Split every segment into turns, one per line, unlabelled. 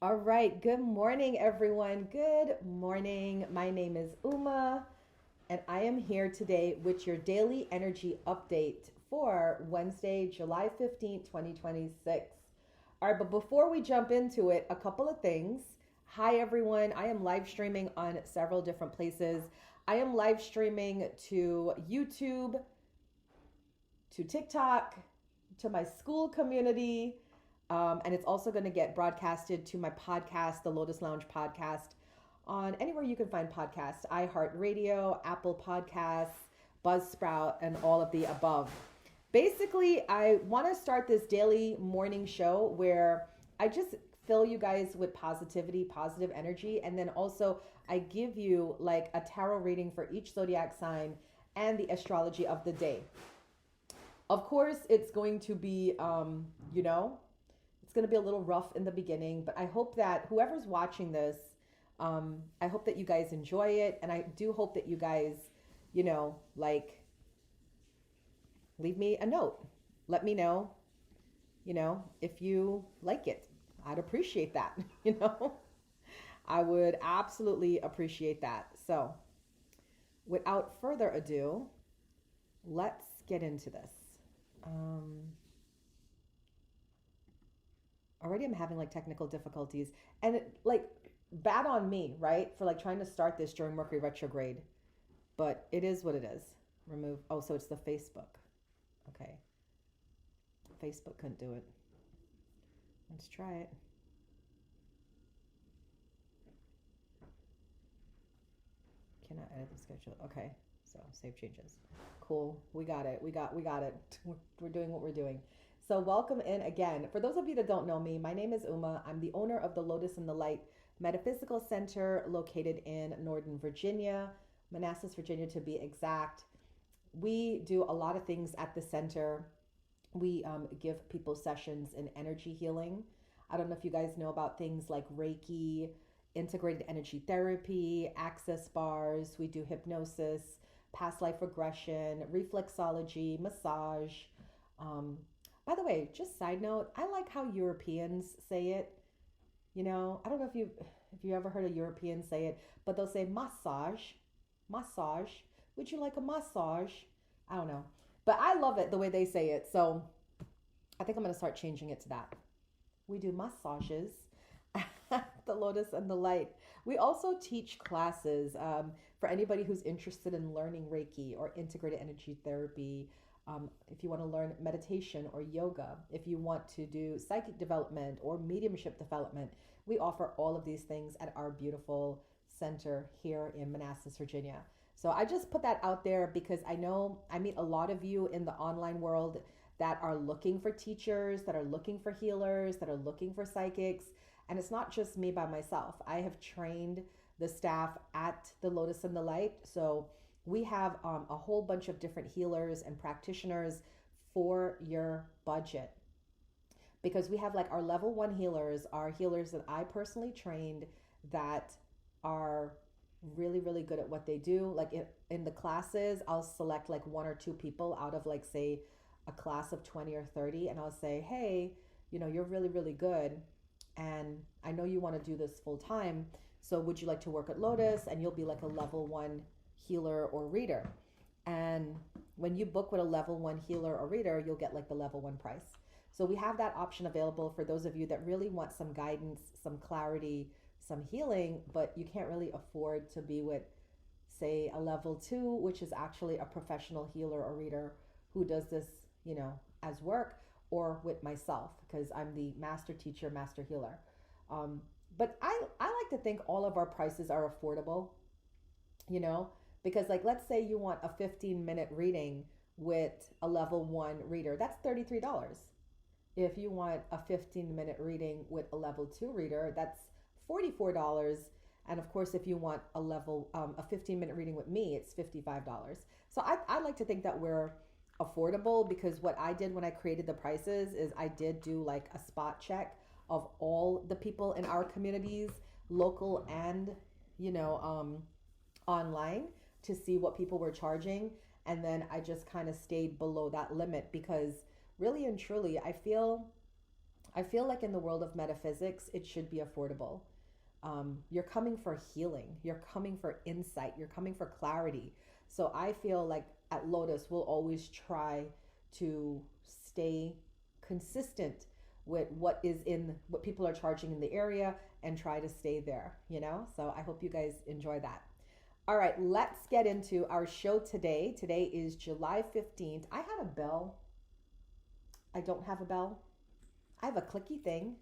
All right. Good morning, everyone. Good morning. My name is Uma, and I am here today with your daily energy update for Wednesday, July 15th, 2026. All right, but before we jump into it, a couple of things. Hi, everyone. I am live streaming on several different places. I am live streaming to YouTube, to TikTok, to my school community. And it's also going to get broadcasted to my podcast, the Lotus Lounge podcast, on anywhere you can find podcasts, iHeartRadio, Apple Podcasts, Buzzsprout, and all of the above. Basically, I want to start this daily morning show where I just fill you guys with positivity, positive energy, and then also I give you like a tarot reading for each zodiac sign and the astrology of the day. Of course, it's going to be, it's going to be a little rough in the beginning, but I hope that whoever's watching this, I hope that you guys enjoy it. And I do hope that you guys, like, leave me a note. Let me know, if you like it. I'd appreciate that, I would absolutely appreciate that. So, without further ado, let's get into this. Um, Already I'm having like technical difficulties and like bad on me, right? For like trying to start this during Mercury retrograde. But it is what it is. Remove. Oh, so it's the Facebook. Okay. Facebook couldn't do it. Let's try it. Cannot edit the schedule. Okay. So save changes. Cool. We got it. We got it. We're doing what we're doing. So welcome in again. For those of you that don't know me, my name is Uma. I'm the owner of the Lotus and the Light Metaphysical Center located in Northern Virginia, Manassas, Virginia to be exact. We do a lot of things at the center. We give people sessions in energy healing. I don't know if you guys know about things like Reiki, integrated energy therapy, access bars. We do hypnosis, past life regression, reflexology, massage. Um, by the way, just side note, I like how Europeans say it. I don't know if you ever heard a European say it, but they'll say massage, massage. Would you like a massage? I don't know, but I love it the way they say it. So I think I'm gonna start changing it to that. We do massages at the Lotus and the Light. We also teach classes for anybody who's interested in learning Reiki or integrated energy therapy. If you want to learn meditation or yoga, if you want to do psychic development or mediumship development, we offer all of these things at our beautiful center here in Manassas, Virginia. So I just put that out there because I know I meet a lot of you in the online world that are looking for teachers, that are looking for healers, that are looking for psychics. And it's not just me by myself. I have trained the staff at the Lotus and the Light. So we have a whole bunch of different healers and practitioners for your budget because we have like our level one healers are healers that I personally trained that are really, really good at what they do. Like in the classes, I'll select like one or two people out of like, say, a class of 20 or 30, and I'll say, hey, you're really, really good. And I know you want to do this full time. So would you like to work at Lotus? And you'll be like a level one healer or reader. And when you book with a level one healer or reader, you'll get like the level one price. So we have that option available for those of you that really want some guidance, some clarity, some healing, but you can't really afford to be with, say, a level two, which is actually a professional healer or reader who does this, as work, or with myself because I'm the master teacher, master healer. But I like to think all of our prices are affordable, you know, because like let's say you want a 15-minute reading with a level one reader, that's $33. If you want a 15-minute reading with a level two reader, that's $44. And of course, if you want a 15-minute reading with me, it's $55. So I like to think that we're affordable because what I did when I created the prices is I did do like a spot check of all the people in our communities, local and, online, to see what people were charging. And then I just kind of stayed below that limit because really and truly, I feel like in the world of metaphysics, it should be affordable. You're coming for healing. You're coming for insight. You're coming for clarity. So I feel like at Lotus, we'll always try to stay consistent with what people are charging in the area and try to stay there, you know? So I hope you guys enjoy that. All right, let's get into our show today. Today is July 15th. I had a bell. I don't have a bell. I have a clicky thing.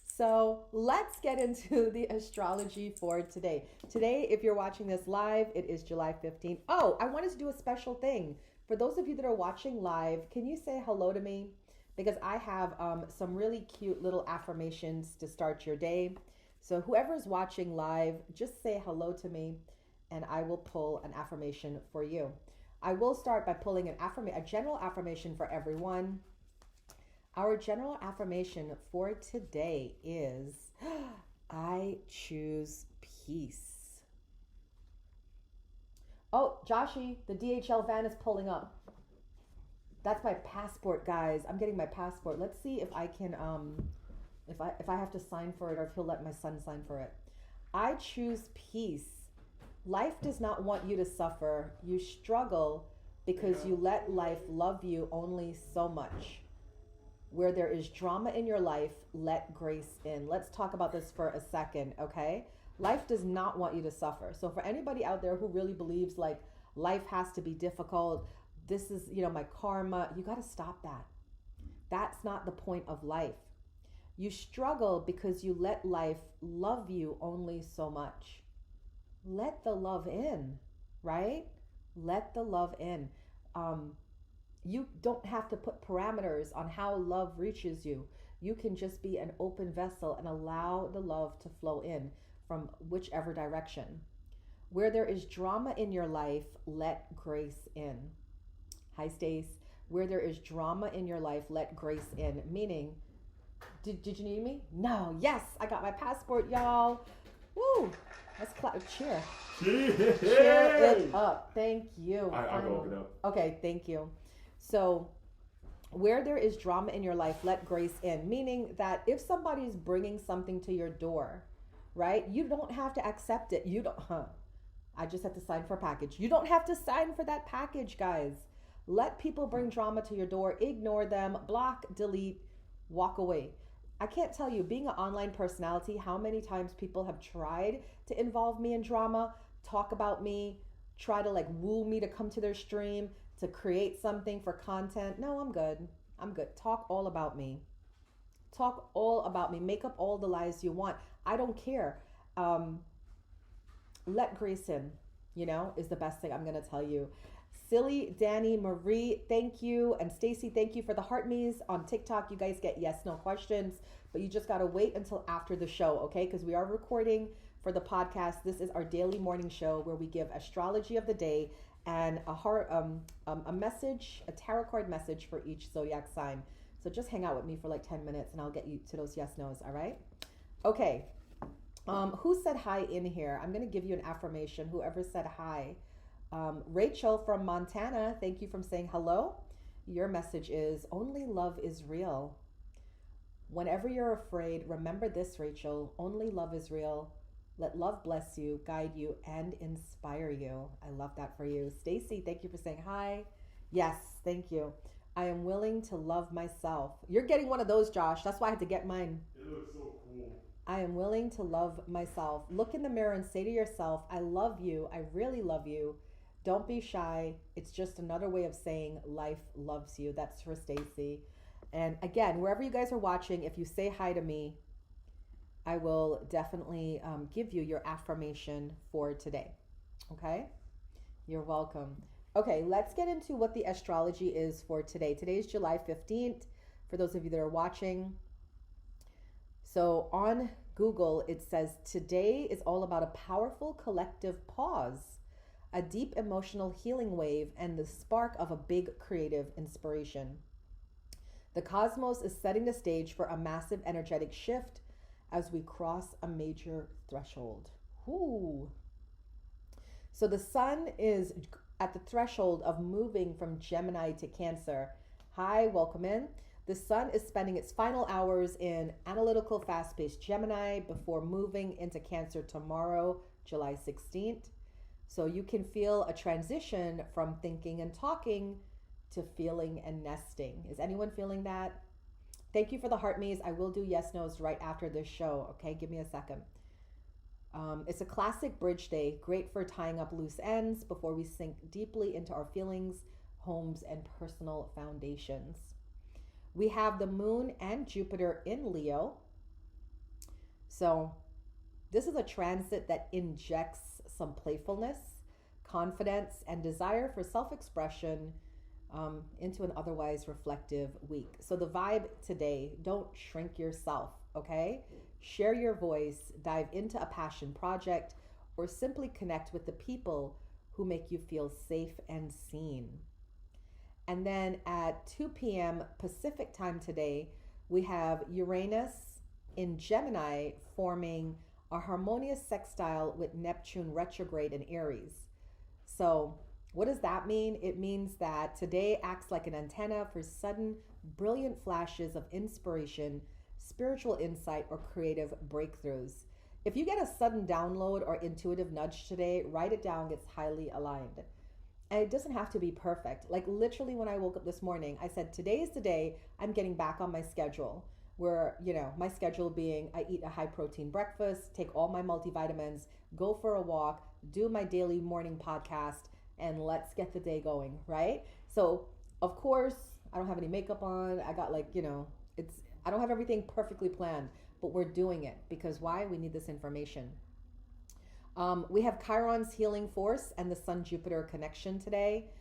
So let's get into the astrology for today. Today, if you're watching this live, it is July 15th. Oh, I wanted to do a special thing. For those of you that are watching live, can you say hello to me? Because I have some really cute little affirmations to start your day. So whoever's watching live, just say hello to me and I will pull an affirmation for you. I will start by pulling a general affirmation for everyone. Our general affirmation for today is, I choose peace. Oh, Joshi, the DHL van is pulling up. That's my passport, guys. I'm getting my passport. Let's see if I can, if I have to sign for it or if he'll let my son sign for it. I choose peace. Life does not want you to suffer. You struggle because you let life love you only so much. Where there is drama in your life, let grace in. Let's talk about this for a second, okay? Life does not want you to suffer. So for anybody out there who really believes like life has to be difficult, this is, my karma, you got to stop that. That's not the point of life. You struggle because you let life love you only so much. Let the love in, right? Let the love in. You don't have to put parameters on how love reaches you. You can just be an open vessel and allow the love to flow in from whichever direction. Where there is drama in your life, let grace in. Hi, Stace. Where there is drama in your life, let grace in. Meaning, did you need me? No. Yes, I got my passport, y'all. Woo. Let's clap. Cheer. Cheer it up. Thank you.
I'll go open up.
Okay, thank you. So where there is drama in your life, let grace in. Meaning that if somebody's bringing something to your door, right, you don't have to accept it. I just have to sign for a package. You don't have to sign for that package, guys. Let people bring drama to your door. Ignore them. Block, delete, walk away. I can't tell you, being an online personality, how many times people have tried to involve me in drama, talk about me, try to woo me to come to their stream, to create something for content. No, I'm good. I'm good. Talk all about me. Talk all about me. Make up all the lies you want. I don't care. Let grace in, is the best thing I'm going to tell you. Silly, Danny, Marie, thank you. And Stacy, thank you for the heart me's on TikTok. You guys get yes, no questions, but you just got to wait until after the show, okay? Because we are recording for the podcast. This is our daily morning show where we give astrology of the day and a message, a tarot card message for each zodiac sign. So just hang out with me for 10 minutes and I'll get you to those yes, no's, all right? Okay. Who said hi in here? I'm going to give you an affirmation. Whoever said hi. Rachel from Montana, thank you for saying hello. Your message is, only love is real. Whenever you're afraid, remember this, Rachel. Only love is real. Let love bless you, guide you, and inspire you. I love that for you. Stacy, thank you for saying hi. Yes, thank you. I am willing to love myself. You're getting one of those, Josh. That's why I had to get mine.
It looks so cool.
I am willing to love myself. Look in the mirror and say to yourself, I love you. I really love you. Don't be shy. It's just another way of saying life loves you. That's for Stacy. And again, wherever you guys are watching, if you say hi to me, I will definitely give you your affirmation for today. Okay? You're welcome. Okay, let's get into what the astrology is for today. Today is July 15th, for those of you that are watching. So on Google, it says, today is all about a powerful collective pause, a deep emotional healing wave, and the spark of a big creative inspiration. The cosmos is setting the stage for a massive energetic shift as we cross a major threshold. Ooh. So the sun is at the threshold of moving from Gemini to Cancer. Hi, welcome in. The sun is spending its final hours in analytical, fast-paced Gemini before moving into Cancer tomorrow, July 16th. So you can feel a transition from thinking and talking to feeling and nesting. Is anyone feeling that? Thank you for the heart maze. I will do yes, no's right after this show. Okay, give me a second. It's a classic bridge day, great for tying up loose ends before we sink deeply into our feelings, homes, and personal foundations. We have the moon and Jupiter in Leo. So this is a transit that injects some playfulness, confidence, and desire for self-expression into an otherwise reflective week. So the vibe today, don't shrink yourself, okay? Share your voice, dive into a passion project, or simply connect with the people who make you feel safe and seen. And then at 2 p.m. Pacific time today, we have Uranus in Gemini forming a harmonious sextile with Neptune retrograde in Aries. So what does that mean? It means that today acts like an antenna for sudden, brilliant flashes of inspiration, spiritual insight, or creative breakthroughs. If you get a sudden download or intuitive nudge today, write it down. It's highly aligned. And it doesn't have to be perfect. Like literally when I woke up this morning, I said, today is the day I'm getting back on my schedule. Where, my schedule being I eat a high protein breakfast, take all my multivitamins, go for a walk, do my daily morning podcast, and let's get the day going, right? So, of course, I don't have any makeup on. I got I don't have everything perfectly planned, but we're doing it because why? We need this information. We have Chiron's healing force and the Sun-Jupiter connection today.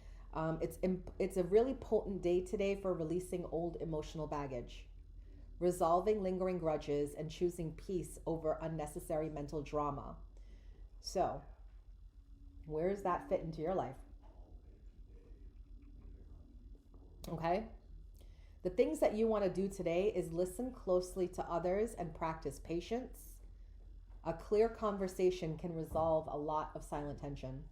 It's a really potent day today for releasing old emotional baggage, resolving lingering grudges, and choosing peace over unnecessary mental drama. So, where does that fit into your life? Okay? The things that you want to do today is listen closely to others and practice patience. A clear conversation can resolve a lot of silent tension.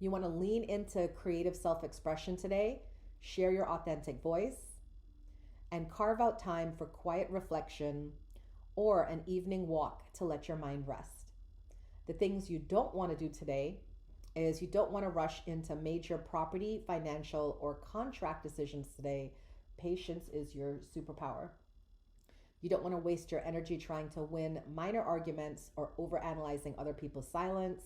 You want to lean into creative self-expression today, share your authentic voice, and carve out time for quiet reflection or an evening walk to let your mind rest. The things you don't want to do today is you don't want to rush into major property, financial, or contract decisions today. Patience is your superpower. You don't want to waste your energy trying to win minor arguments or overanalyzing other people's silence.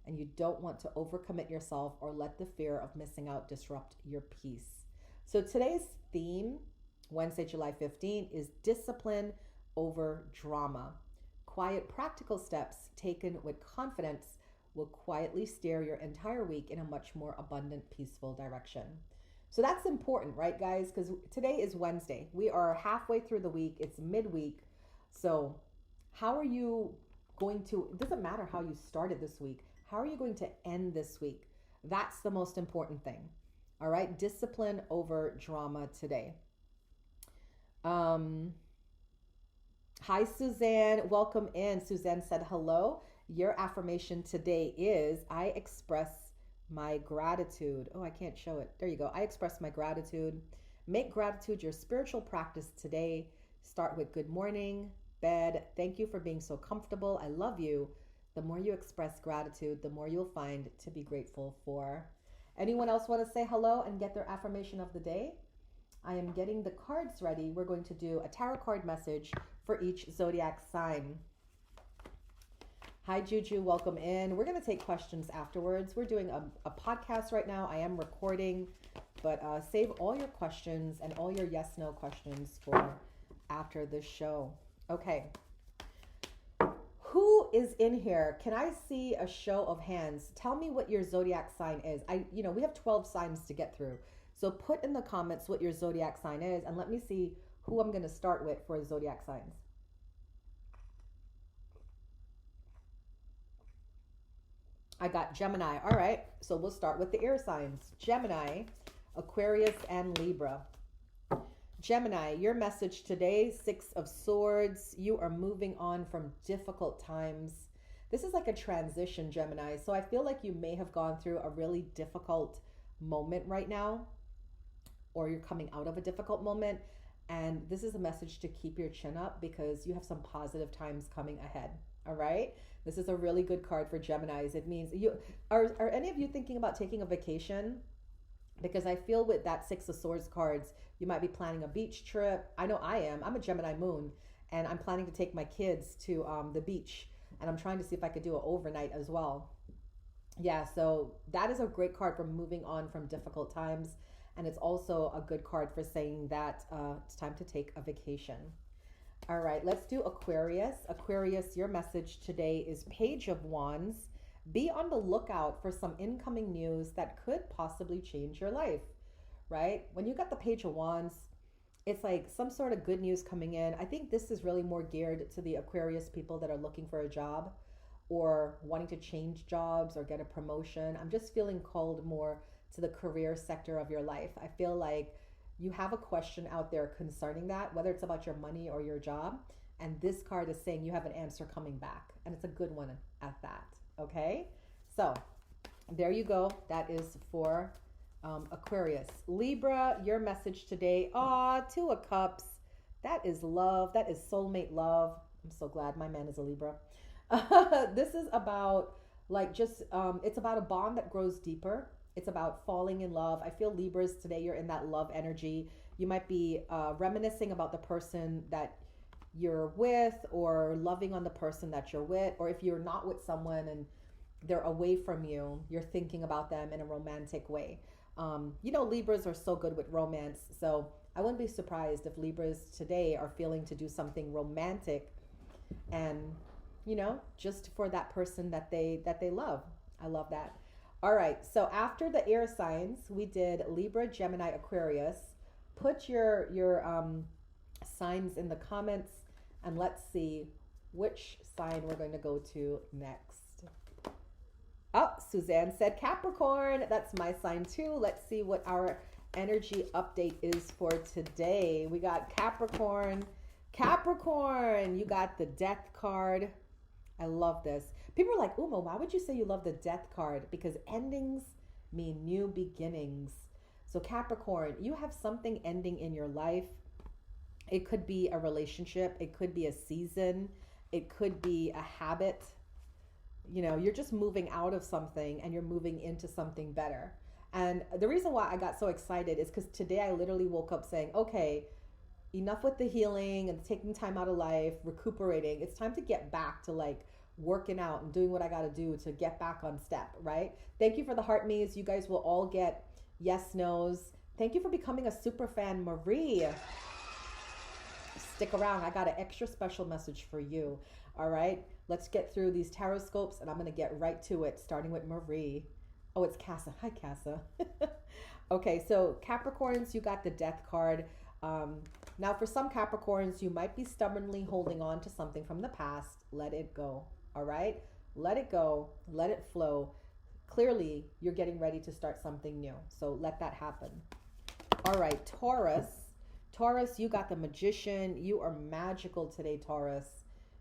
And you don't want to overcommit yourself or let the fear of missing out disrupt your peace. So today's theme, Wednesday, July 15th, is discipline over drama. Quiet, practical steps taken with confidence will quietly steer your entire week in a much more abundant, peaceful direction. So that's important, right, guys? Because today is Wednesday. We are halfway through the week. It's midweek. So how are you going to, it doesn't matter how you started this week. How are you going to end this week? That's the most important thing. All right. Discipline over drama today. Hi, Suzanne. Welcome in. Suzanne said hello. Your affirmation today is I express my gratitude. Oh, I can't show it. There you go. I express my gratitude. Make gratitude your spiritual practice today. Start with good morning, bed. Thank you for being so comfortable. I love you. The more you express gratitude, the more you'll find to be grateful for. Anyone else want to say hello and get their affirmation of the day? I am getting the cards ready. We're going to do a tarot card message for each zodiac sign. Hi, Juju. Welcome in. We're going to take questions afterwards. We're doing a podcast right now. I am recording, but save all your questions and all your yes-no questions for after this show. Okay. Who is in here? Can I see a show of hands? Tell me what your zodiac sign is. We have 12 signs to get through. So put in the comments what your zodiac sign is, and let me see who I'm going to start with for zodiac signs. I got Gemini. All right. So we'll start with the air signs. Gemini, Aquarius, and Libra. Gemini, your message today, 6 of Swords. You are moving on from difficult times. This is like a transition, Gemini. So I feel like you may have gone through a really difficult moment right now. or you're coming out of a difficult moment. And this is a message to keep your chin up because you have some positive times coming ahead. All right. This is a really good card for Geminis. It means you are any of you thinking about taking a vacation? Because I feel with that Six of Swords cards, you might be planning a beach trip. I know I am. I'm a Gemini moon, and I'm planning to take my kids to the beach, and I'm trying to see if I could do an overnight as well. Yeah, so that is a great card for moving on from difficult times. And it's also a good card for saying that it's time to take a vacation. All right, let's do Aquarius. Aquarius, your message today is Page of Wands. Be on the lookout for some incoming news that could possibly change your life, right? When you got the Page of Wands, it's like some sort of good news coming in. I think this is really more geared to the Aquarius people that are looking for a job or wanting to change jobs or get a promotion. I'm just feeling called more to the career sector of your life. I feel like you have a question out there concerning that, whether it's about your money or your job. And this card is saying you have an answer coming back. And it's a good one at that. Okay? So there you go. That is for Aquarius. Libra, your message today. Two of Cups. That is love. That is soulmate love. I'm so glad my man is a Libra. This is about it's about a bond that grows deeper. It's about falling in love. I feel Libras today, you're in that love energy. You might be reminiscing about the person that you're with or loving on the person that you're with. Or if you're not with someone and they're away from you, you're thinking about them in a romantic way. Libras are so good with romance. So I wouldn't be surprised if Libras today are feeling to do something romantic and, just for that person that they love. I love that. All right, so after the air signs, we did Libra, Gemini, Aquarius. Put your signs in the comments, and let's see which sign we're going to go to next. Oh, Suzanne said Capricorn. That's my sign too. Let's see what our energy update is for today. We got Capricorn. Capricorn, you got the Death card. I love this. People are like, Uma, why would you say you love the Death card? Because endings mean new beginnings. So Capricorn, you have something ending in your life. It could be a relationship. It could be a season. It could be a habit. You're just moving out of something and you're moving into something better. And the reason why I got so excited is because today I literally woke up saying, okay, enough with the healing and taking time out of life, recuperating. It's time to get back to working out and doing what I got to do to get back on step, right? Thank you for the heart me's. You guys will all get yes, no's. Thank you for becoming a super fan, Marie. Stick around. I got an extra special message for you. All right, let's get through these tarot scopes and I'm going to get right to it, starting with Marie. Oh, it's Casa. Hi, Casa. Okay, so Capricorns, you got the Death card. Now, for some Capricorns, you might be stubbornly holding on to something from the past. Let it go. All right? Let it go. Let it flow. Clearly, you're getting ready to start something new. So let that happen. All right, Taurus. Taurus, you got the Magician. You are magical today, Taurus.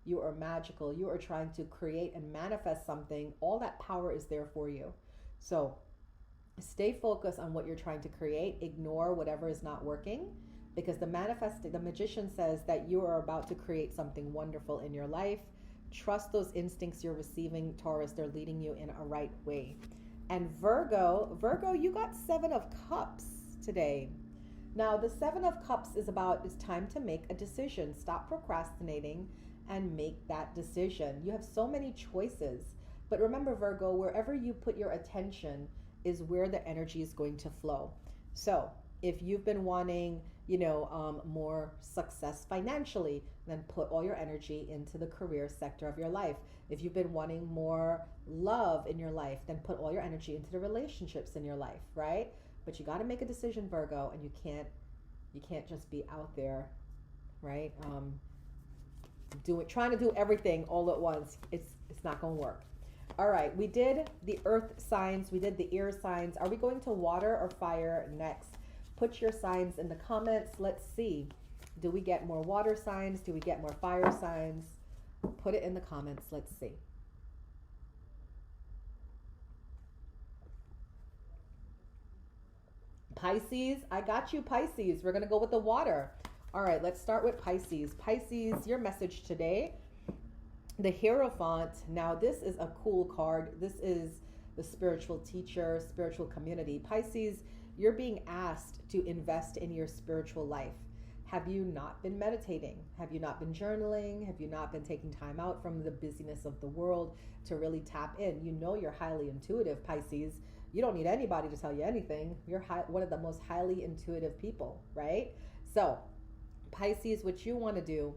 You are magical. You are trying to create and manifest something. All that power is there for you. So stay focused on what you're trying to create. Ignore whatever is not working. Because the Magician says that you are about to create something wonderful in your life. Trust those instincts you're receiving, Taurus. They're leading you in a right way. And Virgo, you got 7 of Cups today. Now, the 7 of Cups is about it's time to make a decision. Stop procrastinating and make that decision. You have so many choices. But remember, Virgo, wherever you put your attention is where the energy is going to flow. So if you've been wanting more success financially, then put all your energy into the career sector of your life. If you've been wanting more love in your life, then put all your energy into the relationships in your life, right? But you got to make a decision, Virgo, and you can't just be out there, right? Trying to do everything all at once. It's not going to work. All right, we did the earth signs, we did the air signs. Are we going to water or fire next? Put your signs in the comments. Let's see. Do we get more water signs? Do we get more fire signs? Put it in the comments. Let's see. Pisces, I got you, Pisces. We're going to go with the water. All right, let's start with Pisces. Pisces, your message today, the Hierophant. Now, this is a cool card. This is the spiritual teacher, spiritual community. Pisces, you're being asked to invest in your spiritual life. Have you not been meditating? Have you not been journaling? Have you not been taking time out from the busyness of the world to really tap in? You know you're highly intuitive, Pisces. You don't need anybody to tell you anything. You're one of the most highly intuitive people, right? So, Pisces, what you want to do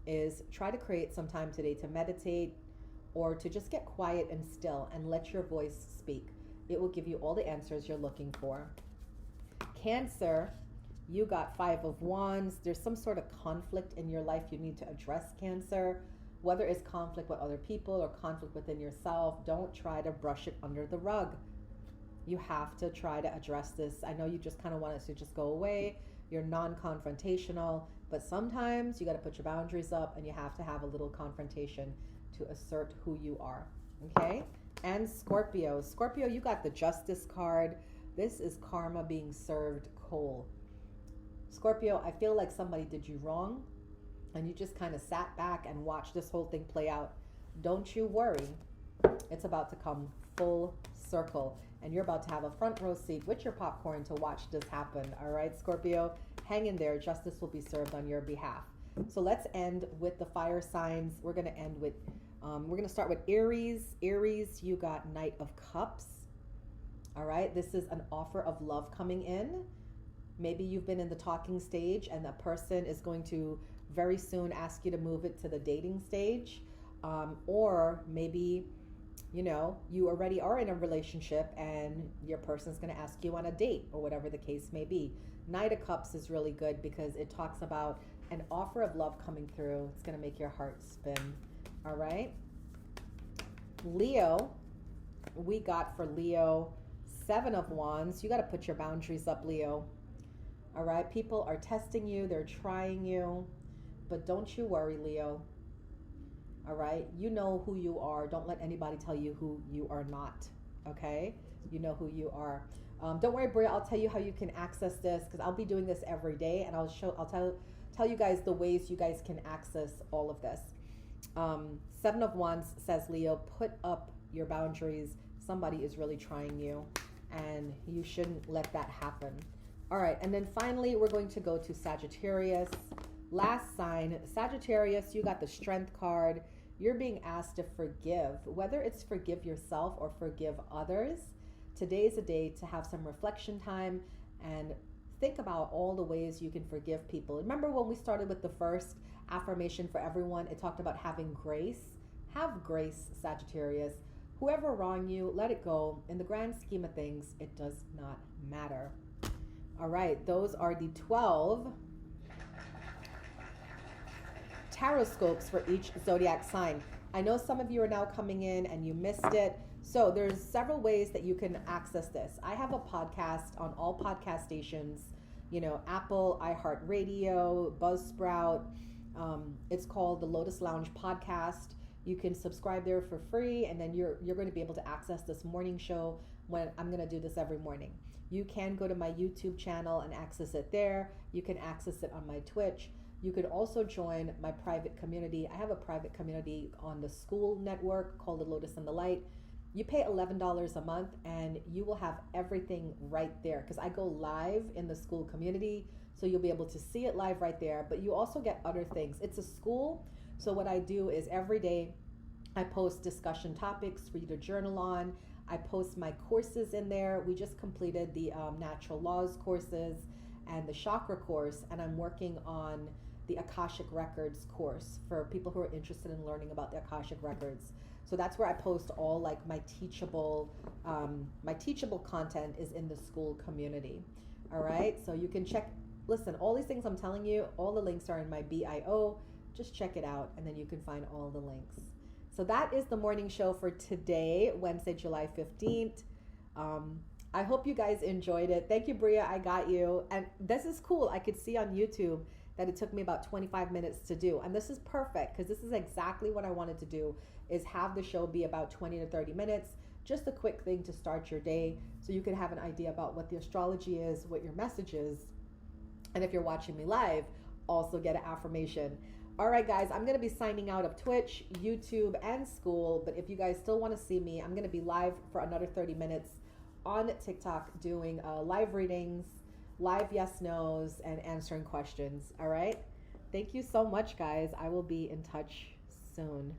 is try to create some time today to meditate or to just get quiet and still and let your voice speak. It will give you all the answers you're looking for. Cancer, you got 5 of Wands. There's some sort of conflict in your life you need to address, Cancer. Whether it's conflict with other people or conflict within yourself, don't try to brush it under the rug. You have to try to address this. I know you just kind of want it to just go away. You're non-confrontational, but sometimes you got to put your boundaries up and you have to have a little confrontation to assert who you are, okay? And Scorpio. Scorpio, you got the Justice card. This is karma being served cold. Scorpio, I feel like somebody did you wrong and you just kind of sat back and watched this whole thing play out. Don't you worry. It's about to come full circle and you're about to have a front row seat with your popcorn to watch this happen. All right, Scorpio, hang in there. Justice will be served on your behalf. So let's end with the fire signs. We're going to end with, we're going to start with Aries. Aries, you got Knight of Cups. All right, this is an offer of love coming in. Maybe you've been in the talking stage and that person is going to very soon ask you to move it to the dating stage. Or maybe, you know, you already are in a relationship and your person's going to ask you on a date or whatever the case may be. Knight of Cups is really good because it talks about an offer of love coming through. It's going to make your heart spin. All right. Leo, we got for Leo 7 of Wands. You got to put your boundaries up, Leo. All right. People are testing you. They're trying you. But don't you worry, Leo. All right. You know who you are. Don't let anybody tell you who you are not. Okay. You know who you are. Don't worry, Bria. I'll tell you how you can access this because I'll be doing this every day, and I'll tell you guys the ways you guys can access all of this. 7 of Wands says, Leo, put up your boundaries. Somebody is really trying you, and you shouldn't let that happen. All right. And then finally, we're going to go to Sagittarius. Last sign, Sagittarius, you got the Strength card. You're being asked to forgive, whether it's forgive yourself or forgive others. Today is a day to have some reflection time and think about all the ways you can forgive people. Remember when we started with the first affirmation for everyone, it talked about having grace. Have grace, Sagittarius. Whoever wronged you, let it go. In the grand scheme of things, it does not matter. All right, those are the 12 tarot scopes for each zodiac sign. I know some of you are now coming in and you missed it. So there's several ways that you can access this. I have a podcast on all podcast stations, you know, Apple, iHeartRadio, Buzzsprout. It's called the Lotus Lounge Podcast. You can subscribe there for free, and then you're going to be able to access this morning show when I'm going to do this every morning. You can go to my YouTube channel and access it there. You can access it on my Twitch. You could also join my private community. I have a private community on the school network called the Lotus and the Light. You pay $11 a month and you will have everything right there because I go live in the school community. So you'll be able to see it live right there, but you also get other things. It's a school. So what I do is every day I post discussion topics for you to journal on. I post my courses in there. We just completed the natural laws courses and the chakra course, and I'm working on the Akashic Records course for people who are interested in learning about the Akashic Records. So that's where I post all like my teachable content is in the school community. All right. So you can listen, all these things I'm telling you, all the links are in my bio. Just check it out and then you can find all the links. So that is the morning show for today, Wednesday, July 15th. I hope you guys enjoyed it. Thank you, Bria. I got you. And this is cool. I could see on YouTube that it took me about 25 minutes to do. And this is perfect because this is exactly what I wanted to do, is have the show be about 20 to 30 minutes. just a quick thing to start your day so you can have an idea about what the astrology is, what your message is. And if you're watching me live, also get an affirmation. All right, guys, I'm going to be signing out of Twitch, YouTube, and school. But if you guys still want to see me, I'm going to be live for another 30 minutes on TikTok doing live readings, live yes-nos, and answering questions. All right? Thank you so much, guys. I will be in touch soon.